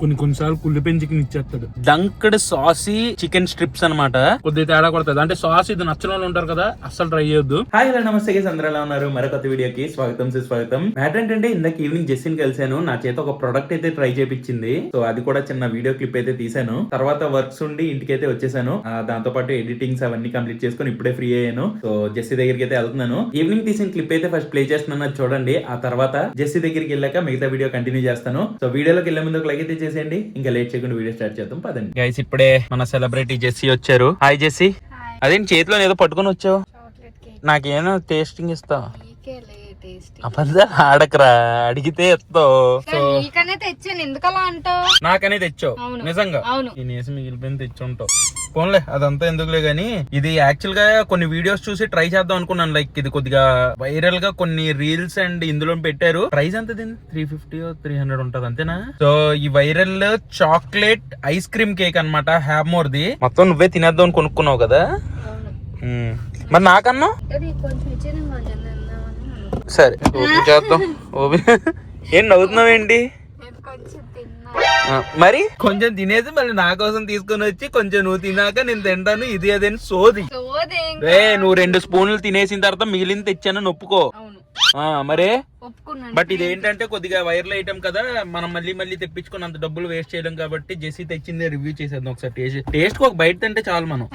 కొన్నిసార్లు కుళ్ళిపోయిన చికెన్ ఇచ్చేస్తాడు. డంక్డ్ సాసీ చికెన్ స్ట్రిప్స్ అన్నమాట. కొద్దిగా తేడా కొడుతుంది అంటే సాస్ ఇది నచ్చిన వాళ్ళు ఉంటారు కదా, అస్సలు ట్రై చేయొద్దు. హాయ్ హలో నమస్తే గైస్, అందరూ ఎలా ఉన్నారు? మరో కొత్త వీడియోకి స్వాగతం. మ్యాటర్ ఏంటంటే ఇందాక ఈవినింగ్ జెస్సిని కలిసాను. నా చేత ఒక ప్రొడక్ట్ అయితే ట్రై చేపించింది. సో అది కూడా చిన్న వీడియో క్లిప్ అయితే తీసాను. తర్వాత వర్క్స్ ఉండి ఇంటికి అయితే వచ్చేసాను. దాంతో పాటు ఎడిటింగ్స్ అవన్నీ కంప్లీట్ చేసుకుని ఇప్పుడే ఫ్రీ అయ్యాను. సో జెస్సి దగ్గరికి అయితే వెళ్తున్నాను. ఈవినింగ్ తీసిన క్లిప్ అయితే ఫస్ట్ ప్లే చేస్తున్నాను, చూడండి. ఆ తర్వాత జెస్సి దగ్గరికి వెళ్ళాక మిగతా వీడియో కంటిన్యూ చేస్తాను. సో వీడియోలోకి వెళ్ళే ముందు ఒక లైక్ అయితే చేసేయండి. ఇంకా లేట్ చేయకుండా వీడియో స్టార్ట్ చేద్దాం పదండి. గైస్ ఇప్పుడే మన సెలబ్రిటీ జెస్సి వచ్చారు. Hi Jessie. అదేం చేతిలో ఏదో పట్టుకొని వచ్చావు? నాకేమో టేస్టింగ్ ఇస్తావు? అబద్ధాలు ఆడకరా, అడిగితే ఎత్తావు. నాకనే తెచ్చావు నిజంగా. నేనేసి మిగిలిపోయింది తెచ్చుంటావు. పోన్లే అదంతా ఎందుకులే గానీ, ఇది యాక్చువల్ గా కొన్ని వీడియోస్ చూసి ట్రై చేద్దాం అనుకున్నాను. లైక్ ఇది కొద్దిగా వైరల్ గా కొన్ని రీల్స్ అండ్ ఇందులో పెట్టారు. ప్రైస్ ఎంత దీన్ని? 350 300 ఉంటది అంతేనా? సో ఈ viral chocolate ice cream cake అనమాట, హ్యామోర్ ది. మొత్తం నువ్వే తినేద్దాం అని కొనుక్కున్నావు కదా. మరి నాకన్నా సరే ఓపెన్ చేద్దాం. ఏం నవ్వుతున్నావేంటి? మరి కొంచెం తినేసి మళ్ళీ నా కోసం తీసుకొని వచ్చి కొంచెం నువ్వు తినాక నేను తింటాను ఇది అదేని సోది. నువ్వు 2 స్పూన్లు తినేసిన తర్వాత మిగిలిన తెచ్చాను ఒప్పుకో. మరే బట్ ఇది ఏంటంటే కొద్దిగా వైరల్ ఐటమ్ కదా, మనం మళ్ళీ తెప్పించుకుని అంత డబ్బులు వేస్ట్ చేయడం కాబట్టి జెస్సి తెచ్చింది రివ్యూ చేసేద్దాం ఒకసారి. టేస్ట్ ఒక బయట తింటే చాలు. మనం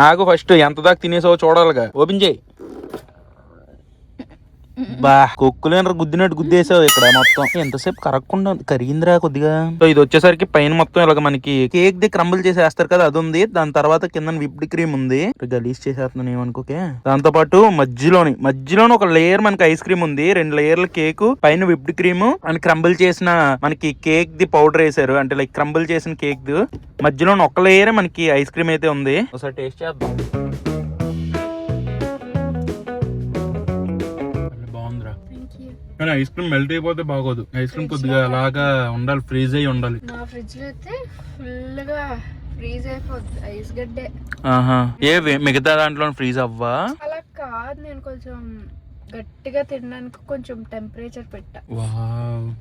ఆగు, ఫస్ట్ ఎంత దాకా తినేసావో చూడాలిగా. ఓపెన్ చేయి. బా కొక్కులేనర గుద్దినట్టు గుద్దేసావు ఇక్కడ మొత్తం. ఎంతసేపు కరగకుండా కరిగిందిరా కొద్దిగా. సో ఇది వచ్చేసరికి పైన మొత్తం ఇలాగ మనకి కేక్ ది క్రంబుల్ చేసేస్తారు కదా, అది ఉంది. దాని తర్వాత కింద విప్డ్ క్రీమ్ ఉంది. గలీజ్ చేసేస్తున్నాను ఏమనుకోకే. దాంతో పాటు మధ్యలోని ఒక లేయర్ మనకి ఐస్ క్రీమ్ ఉంది. 2 లేయర్ల కేక్, పైన విప్డ్ క్రీమ్ అండ్ క్రంబుల్ చేసిన మనకి కేక్ ది పౌడర్ వేసారు. అంటే లైక్ క్రంబుల్ చేసిన కేక్ ది మధ్యలో ఒక లేయర్ మనకి ఐస్ క్రీమ్ అయితే ఉంది. ఒకసారి టేస్ట్ చేద్దాం. కానీ ఐస్ క్రీమ్ మెల్ట్ అయిపోతే బాగోదు. ఐస్ క్రీమ్ కొద్దిగా అలాగా ఉండాలి, ఫ్రీజ్ అయ్యి ఉండాలి. నా ఫ్రిడ్జ్ లో అయితే ఫుల్ గా ఫ్రీజ్ అయిపోద్ది ఐస్ గడ్డే. మిగతా దాంట్లో ఫ్రీజ్ అవ్వా? అలా కాదు, నేను కొంచెం గట్టిగా తినడానికి కొంచెం టెంపరేచర్ పెట్టా.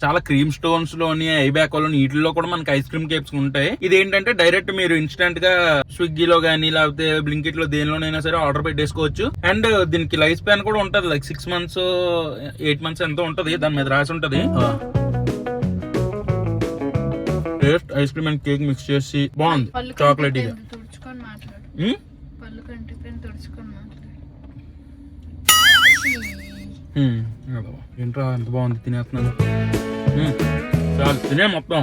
చాలా క్రీమ్ స్టోన్స్ లోని, ఐబ్యాక్ లోని, వీటిలో కూడా మనకి ఐస్ క్రీమ్ కేక్స్ ఉంటాయి. ఇది ఏంటంటే డైరెక్ట్ మీరు ఇన్స్టెంట్ గా స్విగ్గీలో గానీ లేకపోతే బ్లింకిట్ లో దేనిలోనైనా సరే ఆర్డర్ పెట్టేసుకోవచ్చు. అండ్ దీనికి లైఫ్ స్పాన్ కూడా ఉంటది, లైక్ 6 months 8 months ఎంతో ఉంటది, దాని మీద రాసి ఉంటది. Taste ice cream and cake mix చేసి బాగుంది, చాక్లెట్ గా. ఏంట్రా ఎంత బాగుంది, తినేస్తున్నాను. చాలు తినే మొత్తం.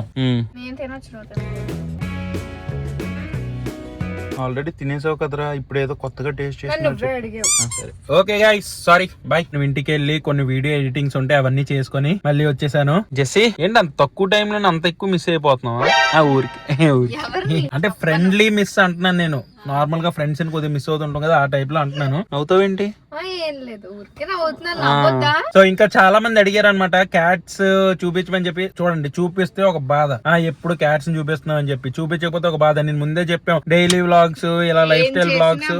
ఆల్రెడీ తినేసావు కదరా, ఇప్పుడు ఏదో కొత్తగా టేస్ట్ చేసి. Okay guys, sorry bye. నువ్వు ఇంటికి వెళ్ళి కొన్ని వీడియో ఎడిటింగ్స్ ఉంటే అవన్నీ చేసుకుని మళ్ళీ వచ్చేసాను. జెస్సి ఏంటి అంత తక్కువ టైంలో అంత ఎక్కువ మిస్ అయిపోతున్నావా? ఊరికి అంటే ఫ్రెండ్లీ మిస్ అంటున్నాను నేను. నార్మల్ గా ఫ్రెండ్స్ ని కొద్దిగా మిస్ అవుతుంటాం కదా, ఆ టైప్ లో అంటున్నాను. అవుతావేంటి? సో ఇంకా చాలా మంది అడిగారు అనమాట క్యాట్స్ చూపించమని చెప్పి. చూడండి, చూపిస్తే ఒక బాధ, ఎప్పుడు క్యాట్స్ చూపిస్తున్నావు అని చెప్పి. చూపించకపోతే ఒక బాధ. నేను ముందే చెప్పాం, డైలీ వ్లాగ్స్ ఇలా లైఫ్ స్టైల్ వ్లాగ్స్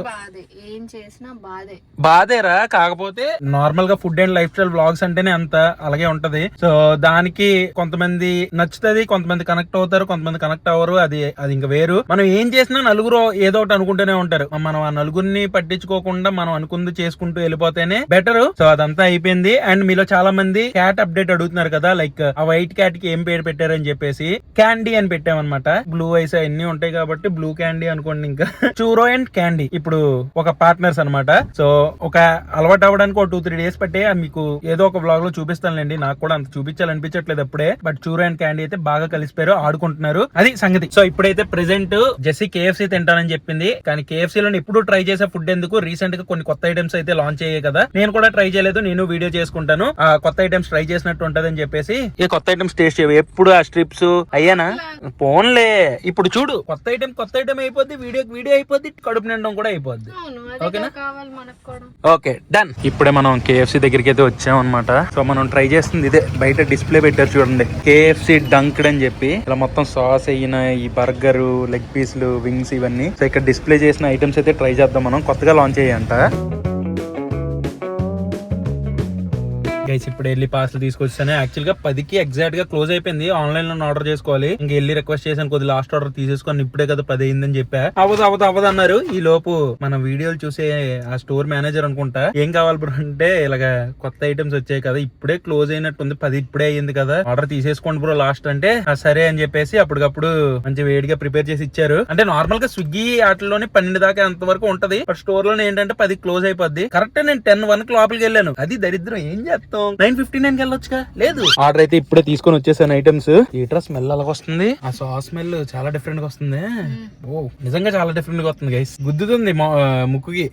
బాధేరా. కాకపోతే నార్మల్ గా food and life style vlogs అంటేనే అంత అలాగే ఉంటది. సో దానికి కొంతమంది నచ్చుతుంది, కొంతమంది కనెక్ట్ అవుతారు, కొంతమంది కనెక్ట్ అవ్వరు. అది ఇంకా వేరు. మనం ఏం చేసినా నలుగురు ఏదో ఒకటి అనుకుంటూనే ఉంటారు. మనం ఆ నలుగురిని పట్టించుకోకుండా మనం అనుకుంది చేసుకుంటూ వెళ్ళిపోతేనే బెటర్. సో అదంతా అయిపోయింది. అండ్ మీలో చాలా మంది క్యాట్ అప్డేట్ అడుగుతున్నారు కదా, లైక్ ఆ వైట్ క్యాట్ కి ఏం పేరు పెట్టారని చెప్పేసి. క్యాండీ అని పెట్టామన్నమాట. బ్లూ ఐస్ అన్ని ఉంటాయి కాబట్టి బ్లూ క్యాండీ అనుకోండి. ఇంకా చూరో అండ్ క్యాండీ ఇప్పుడు ఒక పార్ట్నర్స్ అనమాట. సో ఒక అలవాటు అవ్వడానికి ఒక 2-3 days పట్టే మీకు ఏదో ఒక వ్లాగ్ లో చూపిస్తానులేండి. నాకు కూడా అంత చూపించాలనిపించట్లేదు అప్పుడే. బట్ చూరో అండ్ క్యాండీ అయితే బాగా కలిసిపోయారు, ఆడుకుంటున్నారు. అది సంగతి. సో ఇప్పుడైతే ప్రెసెంట్ జెస్సి KFC తింటానని చెప్పింది. కానీ KFC లో ఇప్పుడు ట్రై చేసే ఫుడ్ ఎందుకు, రీసెంట్ గా కొన్ని కొత్త ఐటమ్స్ అయితే లాంచ్ అయ్యాయి కదా, నేను కూడా ట్రై చేయలేదు, నేను వీడియో చేసుకుంటాను. ఆ కొత్త ఐటమ్స్ ట్రై చేసినట్టు ఉంటది అని చెప్పేసి. ఏ కొత్త ఐటమ్స్ టేస్ట్ చేయవు ఎప్పుడు? ఆ స్ట్రిప్స్ అయ్యానా? పోన్లే, ఇప్పుడు చూడు, కొత్త ఐటమ్ అయిపోద్ది, వీడియో అయిపోద్ది, కడుపు నిండడం కూడా అయిపోద్ది. ఓకేనా? Okay done. ఇప్పుడే మనం KFC దగ్గరికి అయితే వచ్చాం అనమాట. సో మనం ట్రై చేస్తుంది ఇదే. బయట డిస్ప్లే పెట్టారు చూడండి, KFC డంక్డ్ అని చెప్పి. ఇలా మొత్తం సాస్ అయిన ఈ బర్గర్, లెగ్ పీస్లు, వింగ్స్ ఇవన్నీ. సో ఇక్కడ డిస్ప్లే చేసిన ఐటమ్స్ అయితే ట్రై చేద్దాం మనం. కొత్తగా లాంచ్ అయ్యాయంట. గైస్ ఇప్పుడు వెళ్ళి పార్సల్ తీసుకొచ్చాను. యాక్చువల్ గా 10కి ఎగ్జాక్ట్ గా క్లోజ్ అయిపోయింది. ఆన్లైన్ లో ఆర్డర్ చేసుకోవాలి. ఇంక వెళ్ళి రిక్వెస్ట్ చేశాను కొద్ది లాస్ట్ ఆర్డర్ తీసేసుకొని ఇప్పుడే కదా 10 అయిందని చెప్పా. అవ్వదు అన్నారు. ఈ లోపు మన వీడియోలు చూసే ఆ స్టోర్ మేనేజర్ అనుకుంటా ఏం కావాలి బ్రో అంటే ఇలాగ కొత్త ఐటమ్స్ వచ్చాయి కదా ఇప్పుడే క్లోజ్ అయినట్టుంది 10 ఇప్పుడే అయ్యింది కదా ఆర్డర్ తీసేసుకోండి బ్రో లాస్ట్ అంటే సరే అని చెప్పేసి అప్పటికప్పుడు మంచి వేడిగా ప్రిపేర్ చేసి ఇచ్చారు. అంటే నార్మల్ గా స్విగ్గీ వాటిలోనే 12 దాకా అంత వరకు ఉంటది. బట్ స్టోర్ లోనే ఏంటంటే 10 క్లోజ్ అయిపోద్ది. కరెక్ట్ నేను 10:01 లోపలికి వెళ్ళాను. అది దరిద్రం. ఏం చేస్తాం 9:59 కి వెళ్ళొచ్చుగా. లేదు ఆర్డర్ అయితే ఇప్పుడే తీసుకొని వచ్చేసాను ఐటమ్స్. ఈటర్ స్మెల్ అలాగ వస్తుంది. ఆ సాస్ స్మెల్ చాలా డిఫరెంట్ గా వస్తుంది. ఓ నిజంగా చాలా డిఫరెంట్ గా వస్తుంది గైస్. గుద్దుతుంది ముక్కుకి.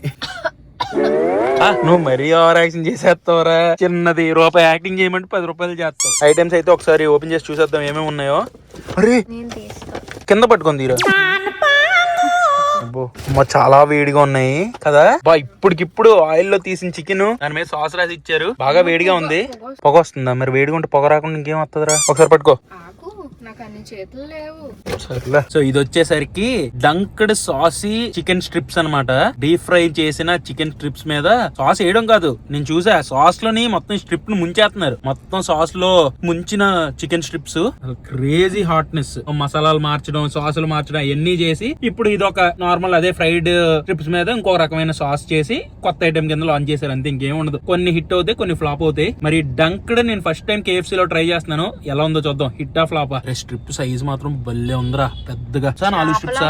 నువ్వు మరీ ఓవర్ యాక్షన్ చేసేస్తావురా. చిన్నది రూపాయి యాక్టింగ్ చేయమంటే 10 రూపాయలు చేస్తావు. ఐటమ్స్ అయితే ఒకసారి ఓపెన్ చేసి చూసేద్దాం ఏమేమి ఉన్నాయో. అరే కింద పట్టుకుంది తీరా. చాలా వేడిగా ఉన్నాయి కదా బా. ఇప్పటికిప్పుడు ఆయిల్ లో తీసిన చికెన్ దాని మీద సాస్ రాసి ఇచ్చారు. బాగా వేడిగా ఉంది. పొగ వస్తుందా? మరి వేడిగా ఉంటే పొగ రాకుండా ఇంకేం వస్తుందిరా. ఒకసారి పట్టుకో. సర్లే. సో ఇది వచ్చేసరికి డంక్డ్ సాసీ చికెన్ స్ట్రిప్స్ అన్నమాట. డీప్ ఫ్రై చేసిన చికెన్ స్ట్రిప్స్ మీద సాస్ వేయడం కాదు, నేను చూసా సాస్ లోని మొత్తం స్ట్రిప్ ను ముంచేస్తున్నారు. మొత్తం సాస్ లో ముంచిన చికెన్ స్ట్రిప్స్. Crazy hotness. మసాలాలు మార్చడం, సాసులు మార్చడం అవన్నీ చేసి ఇప్పుడు ఇది ఒక నార్మల్ అదే ఫ్రైడ్ స్ట్రిప్స్ మీద ఇంకో రకమైన సాస్ చేసి కొత్త ఐటమ్ కింద లాంచ్ చేశారు. అంతే, ఇంకేం ఉండదు. కొన్ని హిట్ అవుతాయి, కొన్ని ఫ్లాప్ అవుతాయి. మరి డంక్డ్ నేను ఫస్ట్ టైం KFC లో ట్రై చేస్తున్నాను. ఎలా ఉందో చూద్దాం. హిట్ ఆ ఫ్లాప్. స్ట్రిప్ సైజ్ మాత్రం భలే ఉందిరా. పెద్దగా 4 స్ట్రిప్స్.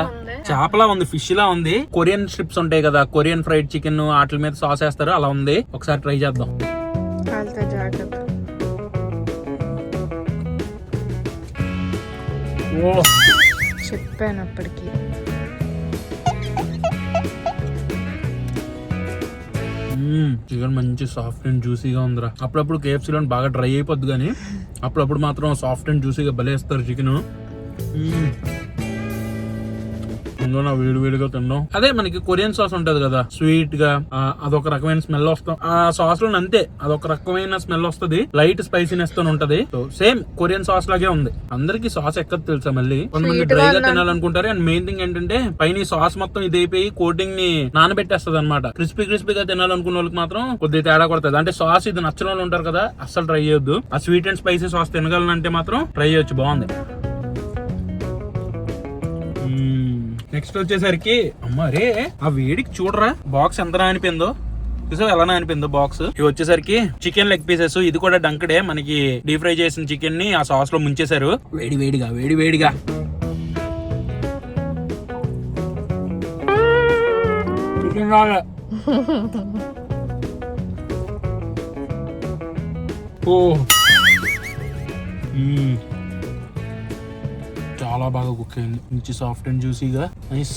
చేపలా ఉంది, ఫిష్ లా ఉంది. కొరియన్ స్ట్రిప్స్ ఉంటాయి కదా, కొరియన్ ఫ్రైడ్ చికెన్ వాటి మీద సాస్ వేస్తారు, అలా ఉంది. ఒకసారి ట్రై చేద్దాం. చెప్పాను అప్పటికి. చికెన్ మంచి సాఫ్ట్ అండ్ జ్యూసీగా ఉందిరా. అప్పుడప్పుడు KFC లో బాగా డ్రై అయిపోద్ది కానీ అప్పుడప్పుడు మాత్రం సాఫ్ట్ అండ్ జ్యూసీగా భలేస్తారు చికెన్. నా వేడిగా తిన్నాం. అదే మనకి కొరియన్ సాస్ ఉంటది కదా, స్వీట్ గా అదొక రకమైన స్మెల్ వస్తాం. ఆ సాస్ లో అంతే అదొక రకమైన స్మెల్ వస్తుంది. లైట్ స్పైసీనెస్ తో ఉంటది. సో సేమ్ కొరియన్ సాస్ లాగే ఉంది. అందరికి సాస్ ఎక్కదు తెలుసా. మళ్ళీ కొంతమంది డ్రైగా తినాలనుకుంటారు. అండ్ మెయిన్ థింగ్ ఏంటంటే పైన సాస్ మొత్తం ఇది అయిపోయి కోటింగ్ ని నానబెట్టేస్తుంది అనమాట. క్రిస్పీగా తినాలనుకున్న వాళ్ళకి మాత్రం కొద్దిగా తేడా కొడుతుంది. అంటే సాస్ ఇది నచ్చని వాళ్ళు ఉంటారు కదా, అస్సలు ట్రై చేయొద్దు. ఆ స్వీట్ అండ్ స్పైసీ సాస్ తినగలనంటే మాత్రం ట్రై చేయొచ్చు, బాగుంది. నెక్స్ట్ వచ్చేసరికి అమ్మారే ఆ వేడికి చూడరా బాక్స్ ఎంత నానిపోయిందో. చూసావు ఎలా నానిపోయిందో బాక్స్. ఇవి వచ్చేసరికి చికెన్ లెగ్ పీసెస్. ఇది కూడా డంక్డే. మనకి డీప్ ఫ్రై చేసిన చికెన్ ని ఆ సాస్ లో ముంచేశారు. వేడిగా చికెన్ రాగా. చాలా బాగా కుక్ అయింది. మంచి సాఫ్ట్ అండ్ జ్యూసీగా. నైస్.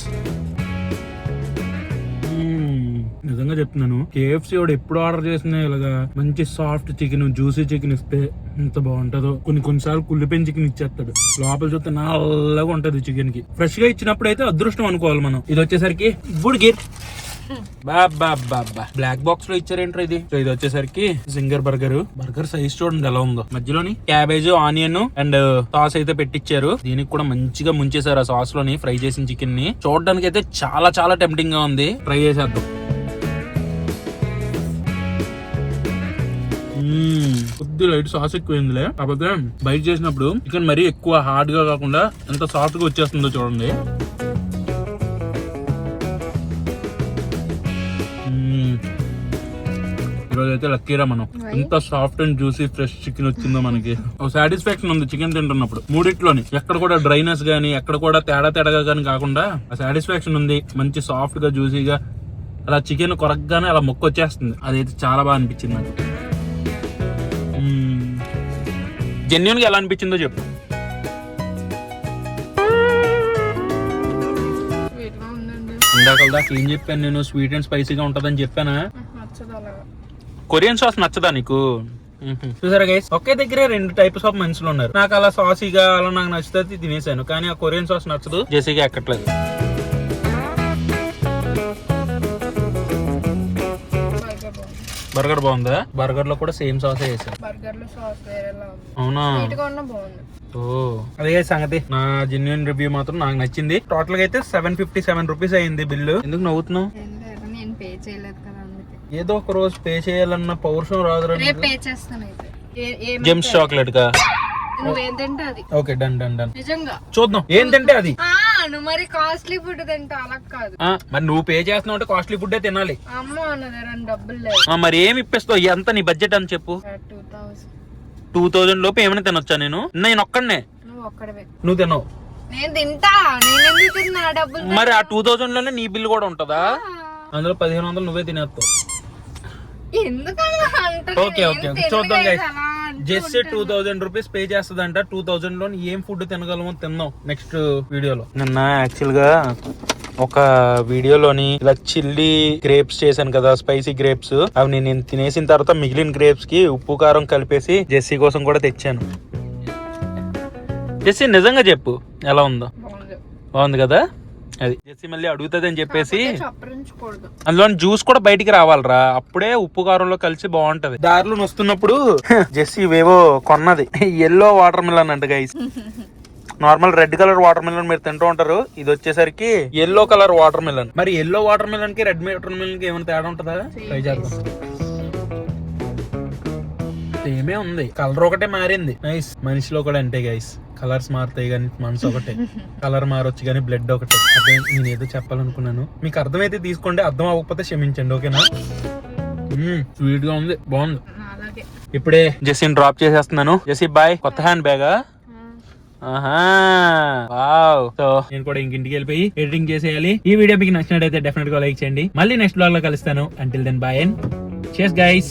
నిజంగా చెప్తున్నాను, KFC వాడు ఎప్పుడు ఆర్డర్ చేసినా ఇలాగా మంచి సాఫ్ట్ చికెన్, జ్యూసీ చికెన్ ఇస్తే ఎంత బాగుంటుందో. కొన్నిసార్లు కుళ్ళిపోయిన చికెన్ ఇచ్చేస్తాడు. లోపల చూస్తే నల్లగా ఉంటది చికెన్ కి. ఫ్రెష్ గా ఇచ్చినప్పుడు అయితే అదృష్టం అనుకోవాలి మనం. ఇది వచ్చేసరికి గుడ్ గిర్. బ్లాక్ బాక్స్ లో ఇచ్చారేంట్రా ఇది. సో ఇది వచ్చేసరికి జింగర్ బర్గర్ సైజ్ చూడండి ఎలా ఉందో. మధ్యలోని క్యాబేజ్, ఆనియన్ అండ్ సాస్ అయితే పెట్టించారు. దీనికి కూడా మంచిగా ముంచేశారు ఆ సాస్ లోని ఫ్రై చేసిన చికెన్ ని. చూడడానికి అయితే చాలా టెంప్టింగ్ గా ఉంది. ట్రై చేసేద్దాం. కొద్ది లైట్ సాస్ ఎక్కువైందిలే. కాకపోతే బైట్ చేసినప్పుడు చికెన్ మరీ ఎక్కువ హార్డ్ గా కాకుండా ఎంత సాఫ్ట్ గా వచ్చేస్తుందో చూడండి. ఈరోజు అయితే లక్కీరా మనం. ఎంత soft and juicy fresh chicken వచ్చిందో మనకి. ఒక సాటిస్ఫాక్షన్ ఉంది చికెన్ తింటున్నప్పుడు. మూడిట్లోని ఎక్కడ కూడా డ్రైనెస్ గానీ ఎక్కడ కూడా తేడాగా కానీ కాకుండా ఆ సాటిస్ఫాక్షన్ ఉంది. మంచి సాఫ్ట్ గా జ్యూసీగా అలా చికెన్ కొరకగానే అలా మొక్క వచ్చేస్తుంది. అదైతే చాలా బాగా అనిపించింది నాకు. జెన్యూన్ గా ఎలా అనిపించిందో చెప్పు. ఇందాక ఏం చెప్పాను నేను, స్వీట్ అండ్ స్పైసీగా ఉంటదని చెప్పానా. కొరియన్ సాస్ నచ్చదా నీకు? చూసారా గైస్, ఒకే దగ్గరే 2 టైప్స్ ఆఫ్ మనుషులు ఉన్నారు. నాకు అలా సాసీగా అలా నాకు నచ్చుతుంది తినేసాను, కానీ ఆ కొరియన్ సాస్ నచ్చదు. జెసీగా ఎక్కట్లేదు. బర్గర్ బాగుందా? బర్గర్ లో కూడా సేమ్ సాస్ వేసారు. అవునా? అదే సంగతి. నా జెన్యూన్ రివ్యూ మాత్రం నాకు నచ్చింది. టోటల్ గా అయితే 757 రూపీస్ అయింది బిల్లు. ఎందుకు నవ్వుతున్నావు? ఏదో ఒక రోజు పే చేయాలన్న పౌరుషం రాదురా. రేపు పే చేస్తాను అయితే. జెమ్స్ చాక్లెట్ గా నువ్వేం తింటే అది. Okay done done done. నిజంగా చూద్దాం ఏం తింటే అది. నువ్వు మరి కాస్ట్లీ ఫుడ్ తింటా అలా కాదు. మరి నువ్వు పే చేస్తున్నావు అంటే కాస్ట్లీ ఫుడ్ తినాలి. అమ్మ అన్నది 2 డబ్బులు లేవు. మరి ఏమి ఇప్పిస్తావు? ఎంత నీ బడ్జెట్ అని చెప్పు. 2000 లోపు ఏమైనా తినొచ్చా? నేను ఒక్కడనే. నువ్వు ఒక్కడవే. నువ్వు తినవు. నేను తింటా. నేను ఎందుకు తిన్నా డబ్బులు? మరి ఆ 2000 లోనే నీ బిల్ కూడా ఉంటదా? అందులో 1500 నువ్వే తినేస్తావు. ఎందుకలా అంటావు? ఓకే ఓకే చూద్దాం గైస్. జస్ట్ 2000 రూపీస్ పే చేస్తుందంట. 2000 లో ఏం ఫుడ్ తినగలమో తిందాం నెక్స్ట్ వీడియోలో. నిన్న యాక్చువల్ గా ఒక వీడియోలోని ఇలా చిల్లీ గ్రేప్స్ చేశాను కదా, స్పైసీ గ్రేప్స్. అవి నేను తినేసిన తర్వాత మిగిలిన గ్రేప్స్ కి ఉప్పు కారం కలిపేసి జెస్సీ కోసం కూడా తెచ్చాను. జెస్సీ నిజంగా చెప్పు ఎలా ఉందో. బాగుంది కదా. అది జెస్సీ మళ్ళీ అడుగుతుంది అని చెప్పేసి అందులో జ్యూస్ కూడా బయటికి రావాలరా, అప్పుడే ఉప్పు కారంలో కలిసి బాగుంటది. దారిలో వస్తున్నప్పుడు జెస్సీ ఇవేవో కొన్నది ఎల్లో వాటర్ మిలన్ అంట guys. Normal red colour water melon మీరు తింటూ ఉంటారు, ఇది వచ్చేసరికి ఎల్లో కలర్ వాటర్ మిలన్. మరి ఎల్లో వాటర్ మిలన్ కి రెడ్ వాటర్ మిలన్ కి ఏమైనా తేడా ఉంటుందా? ట్రై చేద్దాం. సేమే ఉంది, కలర్ ఒకటే మారింది. నైస్. మనిషిలో కూడా అంటే గైస్ కలర్స్ మారుతాయి కానీ మనసు ఒకటే. కలర్ మారొచ్చు కానీ బ్లడ్ ఒకటే. అదే నేను ఏదో చెప్పాలనుకున్నాను, మీకు అర్థమైతే తీసుకోండి, అర్థం అవ్వకపోతే క్షమించండి. ఓకేనా? స్వీట్ గా ఉంది, బాగుంది. ఇప్పుడే జెస్సీని డ్రాప్ చేసేస్తున్నాను. Jessie bye. కొత్త హ్యాండ్ బ్యాగా? వావ్. సో నేను కూడా ఇంటికి వెళ్ళిపోయి ఎడిటింగ్ చేసేయాలి. ఈ వీడియో మీకు నచ్చినట్టయితే డెఫినెట్ గా లైక్ చేయండి. మళ్ళీ నెక్స్ట్ బ్లాగ్ లో కలుస్తాను. Until then bye and cheers guys.